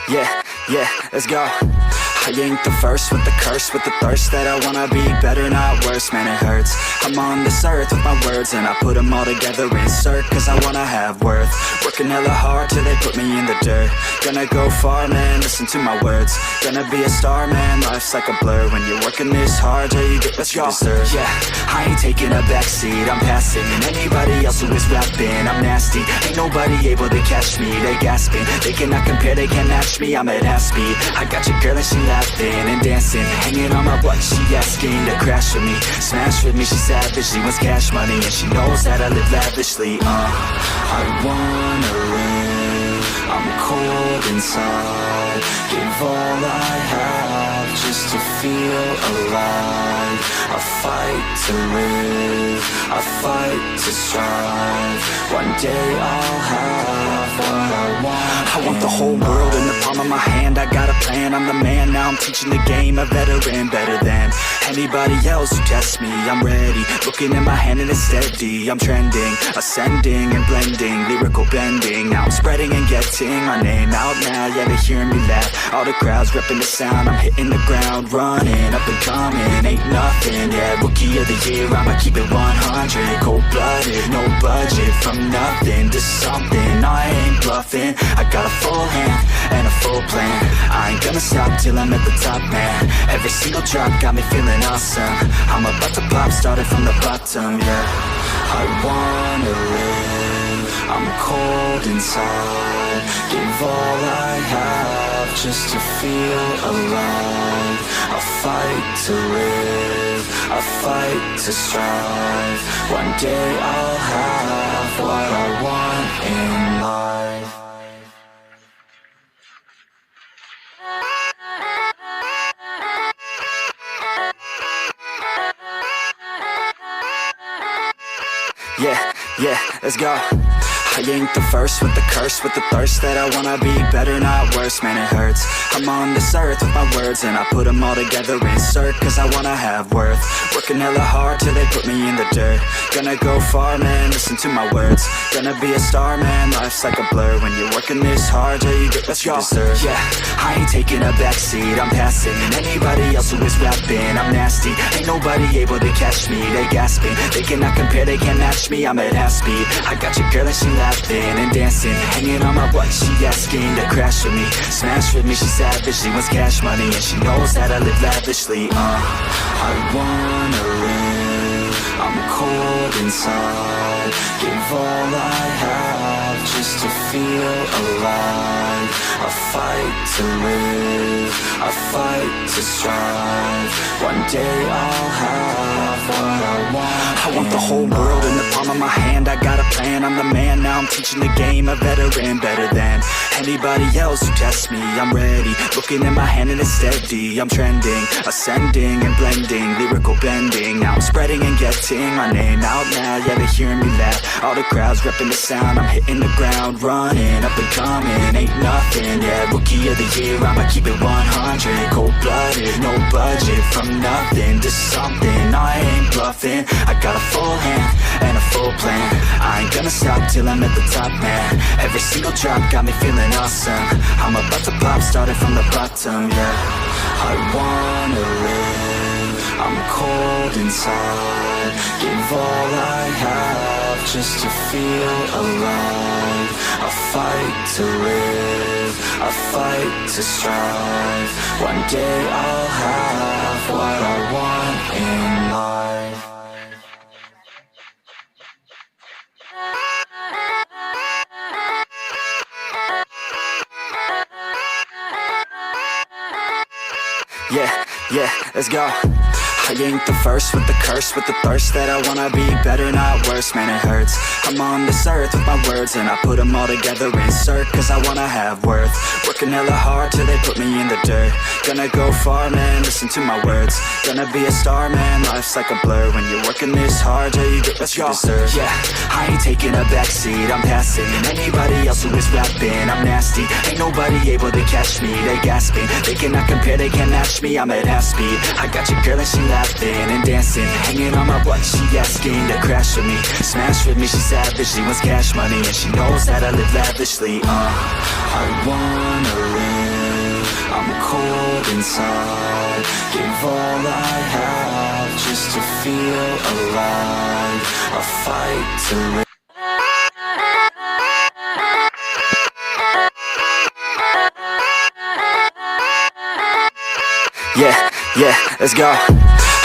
Yeah, let's go. I ain't the first with the curse, with the thirst that I wanna be better, not worse, man it hurts. I'm on this earth with my words and I put them all together, insert, cause I wanna have worth. Working hella hard till they put me in the dirt. Gonna go far, man, listen to my words. Gonna be a star, man, life's like a blur. When you're working this hard, yeah, you get what you deserve. Yeah, I ain't taking a backseat, I'm passing anybody else who is rapping. I'm nasty, ain't nobody able to catch me. They gasping, they cannot compare, they can't match me. I'm at half speed, I got your girl and she laughing and dancing, hanging on my butt, she asking to crash with me, smash with me, she savage, she wants cash money, and she knows that I live lavishly. I wanna live, I'm cold inside, give all I have just to feel alive. I fight to live, I fight to strive, one day I'll have what I want. I want the whole world in the palm of my hand, I got a plan, I'm the man, now I'm teaching the game, a veteran, better than anybody else who tests me. I'm ready, looking at my hand and it's steady, I'm trending, ascending and blending, lyrical bending, now I'm spreading and getting my name out now, yeah, they hearing me laugh, all the crowds repping the sound, I'm hitting the ground, running, up and coming, ain't nothing, yeah, rookie of the year, I'ma keep it 100, cold-blooded, no budget, from nothing to something, I ain't bluffing, I got a full hand and a full plan, I ain't gonna stop till I'm at the top, man, every single drop got me feeling awesome, I'm about to pop, started from the bottom, yeah, I wanna live, I'm cold inside, give all I have just to feel alive, I fight to live, I fight to strive, one day I'll have what I want in life. Yeah, let's go. I ain't the first with the curse, with the thirst that I wanna be better, not worse, man it hurts. I'm on this earth with my words and I put them all together, insert, cause I wanna have worth. Working hella hard till they put me in the dirt. Gonna go far, man, listen to my words. Gonna be a star, man, life's like a blur. When you're working this hard, yeah, you get what you deserve. Yeah, I ain't taking a backseat, I'm passing anybody else who is rapping. I'm nasty, ain't nobody able to catch me. They gasping, they cannot compare, they can't match me. I'm at half speed, I got your girl and she laughing and dancing, hanging on my butt, she asking to crash with me, smash with me, she savage, she wants cash money, and she knows that I live lavishly. I wanna live, I'm cold inside, give all I have just to feel alive. I fight to live, I fight to strive, one day I'll have what I want. I want the whole world in the palm of my hand, I got a plan, I'm the man, now I'm teaching the game, a veteran, better than anybody else who tests me. I'm ready, looking at my hand and it's steady, I'm trending, ascending and blending, lyrical bending, now I'm spreading and getting my name out now, yeah, they hearing me laugh, all the crowds repping the sound, I'm hitting the ground, running, up and coming, ain't nothing, yeah, rookie of the year, I'ma keep it 100, cold-blooded, no budget, from nothing to something, I ain't bluffing, I got a full hand and a full plan, I ain't gonna stop till I'm at the top, man, every single drop got me feeling awesome, I'm about to pop, started from the bottom, yeah, I wanna live, I'm cold inside, give all I have just to feel alive, I fight to live, I fight to strive, one day I'll have what I want in life. Yeah, let's go. I ain't the first with the curse, with the thirst that I wanna be better, not worse, man it hurts. I'm on this earth with my words and I put them all together, insert, cause I wanna have worth. Working hella hard till they put me in the dirt. Gonna go far, man, listen to my words. Gonna be a star, man, life's like a blur. When you're working this hard, yeah, you get what you deserve. Yeah, I ain't taking a backseat, I'm passing anybody else who is rapping. I'm nasty, ain't nobody able to catch me. They gasping, they cannot compare, they can't match me. I'm at half speed, I got your girl and she laughing and dancing, hanging on my butt, she asking to crash with me, smash with me, she savage, she wants cash money, and she knows that I live lavishly. I wanna live, I'm cold inside. Give all I have just to feel alive. A fight to live. Yeah, let's go.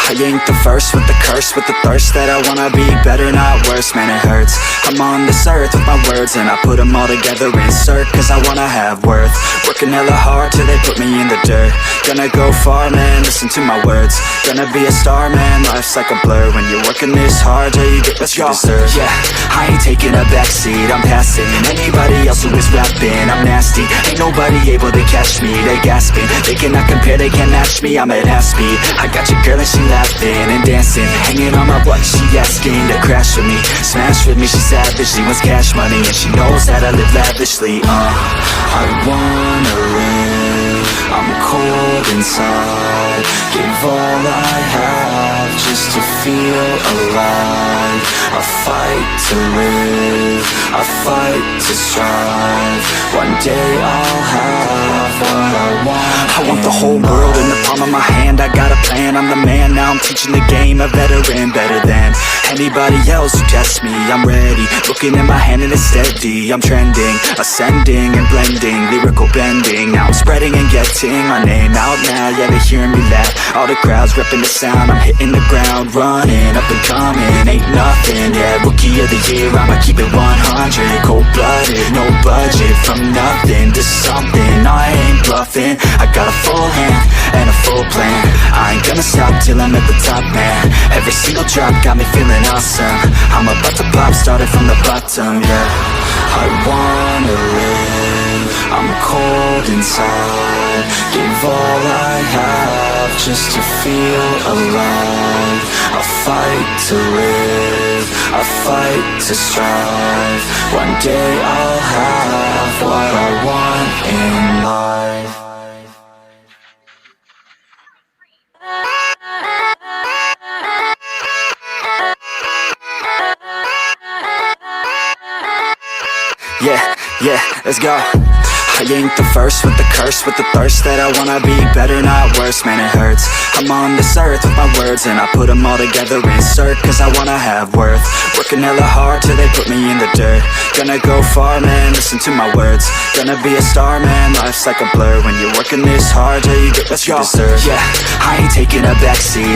I ain't the first with the curse, with the thirst that I wanna be better, not worse, man it hurts. I'm on this earth with my words and I put them all together, insert, cause I wanna have worth. Working hella hard till they put me in the dirt. Gonna go far, man, listen to my words. Gonna be a star, man, life's like a blur. When you're working this hard till you get what you deserve. Yeah, I ain't taking a backseat, I'm passing anybody else who is rapping. I'm nasty, ain't nobody able to catch me. They gasping, they cannot compare, they can't match me. I'm at half speed, I got your girl and she laughing and dancing, hanging on my butt, she asking to crash with me, smash with me, she savage, she wants cash money, and she knows that I live lavishly. I wanna live, I'm cold inside. Give all I have just to feel alive. A fight to live, a fight to strive. One day I'll have what I want. I want the whole world in the palm of my hand. I got a plan, I'm the man. Now I'm teaching the game, a veteran, better than anybody else who tests me. I'm ready, looking at my hand and it's steady. I'm trending, ascending and blending, lyrical bending. Now I'm spreading and getting my name out now. Yeah, they hearing me laugh, all the crowds repping the sound. I'm hitting the ground, running, up and coming, ain't nothing. Yeah, rookie of the year, I'ma keep it 100. Cold-blooded, no budget, from nothing to something. I ain't bluffing, I got a full hand and a full plan. I ain't gonna stop till I'm at the top, man. Every single drop got me feeling awesome. I'm about to pop, started from the bottom, yeah. I wanna live, I'm cold inside. Give all I have just to feel alive. A fight to live, a fight to strive. One day I'll have what I want in life. Yeah, let's go. I ain't the first with the curse, with the thirst that I wanna be better, not worse, man it hurts. I'm on this earth with my words and I put them all together, insert, cause I wanna have worth. Working hella hard till they put me in the dirt. Gonna go far, man, listen to my words. Gonna be a star, man, life's like a blur. When you're working this hard till you get what you deserve. Yeah, I ain't taking a backseat.